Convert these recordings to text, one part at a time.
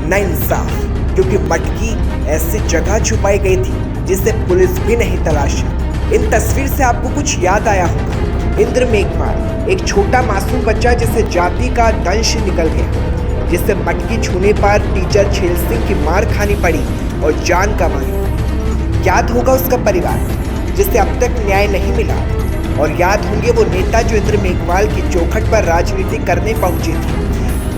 नाइंसाफ, क्योंकि मटकी ऐसी जगह छुपाई गई थी जिसे पुलिस भी नहीं तलाशी। इन तस्वीर से आपको कुछ याद आया होगा। इंद्र मेघवाल एक छोटा मासूम बच्चा जिसे जाति का दंश निकल गया, जिसे मटकी छूने पर टीचर छेल सिंह की मार खानी पड़ी और जान गंवानी पड़ी। याद होगा उसका परिवार जिसे अब तक न्याय नहीं मिला, और याद होंगे वो नेता जो इंद्र मेघवाल की चौखट पर राजनीति करने पहुंचे थे।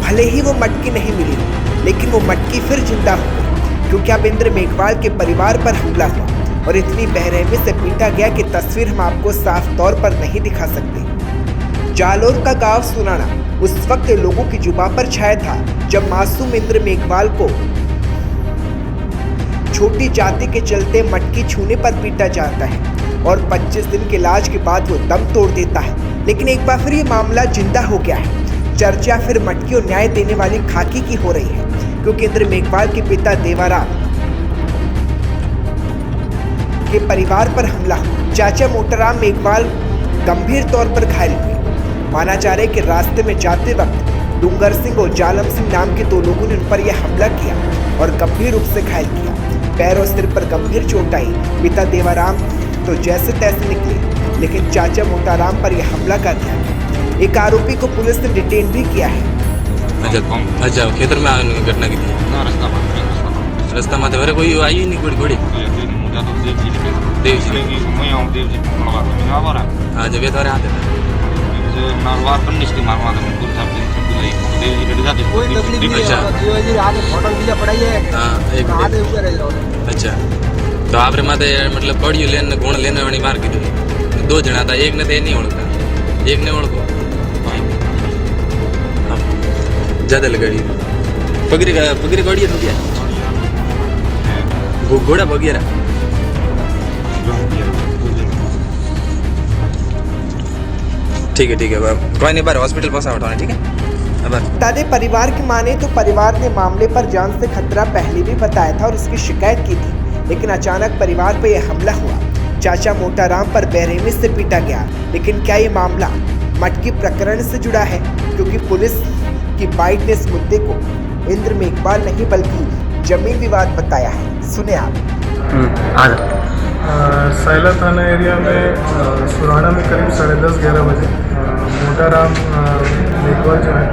भले ही वो मटकी नहीं मिली, लेकिन वो मटकी फिर जिंदा हो गई, क्योंकि अब इंद्र मेघवाल के परिवार पर हमला हुआ और इतनी बेरहमी से पीटा गया कि तस्वीर हम आपको साफ तौर पर नहीं दिखा सकते। जालोर का गांव सुनाना उस वक्त लोगों की जुबान पर छाया था जब मासूम इंद्र मेघवाल को छोटी जाति के चलते मटकी छूने पर पीटा जाता है और 25 दिन के इलाज के बाद वो दम तोड़ देता है। लेकिन एक बार फिर ये मामला जिंदा हो गया है। चर्चा फिर मटकी और न्याय देने वाली खाकी की हो रही है, क्योंकि इंद्र मेघवाल के पिता देवाराम के परिवार पर हमला हुआ। चाचा मोटाराम मेघवाल गंभीर तौर पर घायल हुए। माना जा रहा है कि रास्ते में जाते वक्त डूंगर सिंह और जालम सिंह नाम के 2 लोगों ने उन पर यह हमला किया और गंभीर रूप से घायल किया। पैर और सिर पर गंभीर चोट आई। पिता देवाराम तो जैसे तैसे निकले, लेकिन चाचा मोटाराम पर यह हमला कर दिया। एक आरोपी को पुलिस ने डिटेन भी किया है। अच्छा खेतर में घटना की थी। रास्ता में तो कोई आई ही नहीं। घोड़ी देव जी हाँ जगह तो आते अच्छा तो आप माते मतलब बड़ी लेने गुण लेने वाली मार की 2 जना था। एक ने तो नहीं ओळखता, एक ने ओळखो ज्यादा लगाड़ी पगड़ी गाड़ी है तो क्या घोड़ा वगैरह। ठीक है कोई नहीं, बार हॉस्पिटल पहुंचा उठाना। ठीक है दादे परिवार की माने तो परिवार ने मामले पर जान से खतरा पहले भी बताया था और उसकी शिकायत की थी, लेकिन अचानक परिवार पर यह हमला हुआ। चाचा मोटाराम पर बेरहमी से पीटा गया। लेकिन क्या ये मामला मटकी प्रकरण से जुड़ा है? क्योंकि पुलिस की बाइट ने इस मुद्दे को इंद्र मेघवाल नहीं बल्कि जमीन विवाद बताया है। सुने आप। सैला थाना एरिया में सुराना में करीब 10:30-11 बजे मोटाराम मेघवाल जो है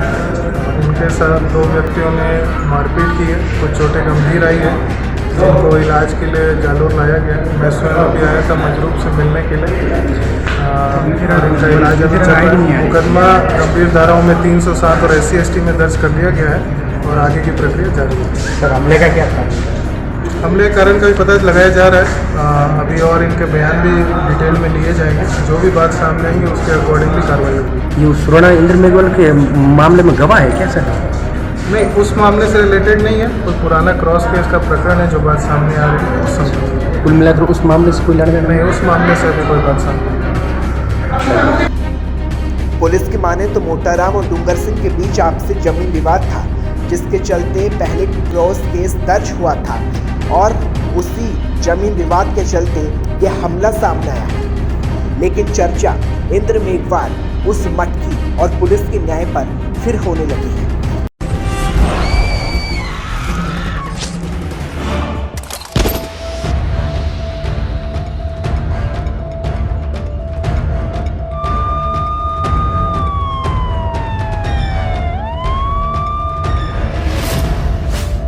उनके साथ 2 व्यक्तियों ने मारपीट की है। कुछ चोटें गंभीर आई है, जिनको इलाज के लिए जालोर लाया गया। मैं स्वयं अभी आया था मजरूब से मिलने के लिए। इनका इलाज अभी चल रहा है। मुकदमा गंभीर धाराओं में 307 और SC/ST में दर्ज कर लिया गया है और आगे की प्रक्रिया जारी है। सर हमले का क्या था? हमले कारण का भी पता लगाया जा रहा है अभी, और इनके बयान भी डिटेल में लिए जाएंगे। जो भी बात सामने आएंगे उसके अकॉर्डिंगली कार्रवाई होगी। ये सुराना इंद्र मेघवाल के मामले में गवाह है क्या सर? नहीं, उस मामले से रिलेटेड नहीं है। कोई पुराना क्रॉस केस का प्रकरण है जो बात सामने आ रही है उस समय। कुल मिलाकर उस मामले से कोई लड़ने नहीं, उस मामले से अभी कोई बात सामने नहीं। पुलिस की माने तो मोटाराम और डूंगर सिंह के बीच आपसी जमीन विवाद था, जिसके चलते पहले क्रॉस केस दर्ज हुआ था और उसी जमीन विवाद के चलते यह हमला सामने आया है। लेकिन चर्चा इंद्र मेघवाल, उस मटकी और पुलिस के न्याय पर फिर होने लगी है।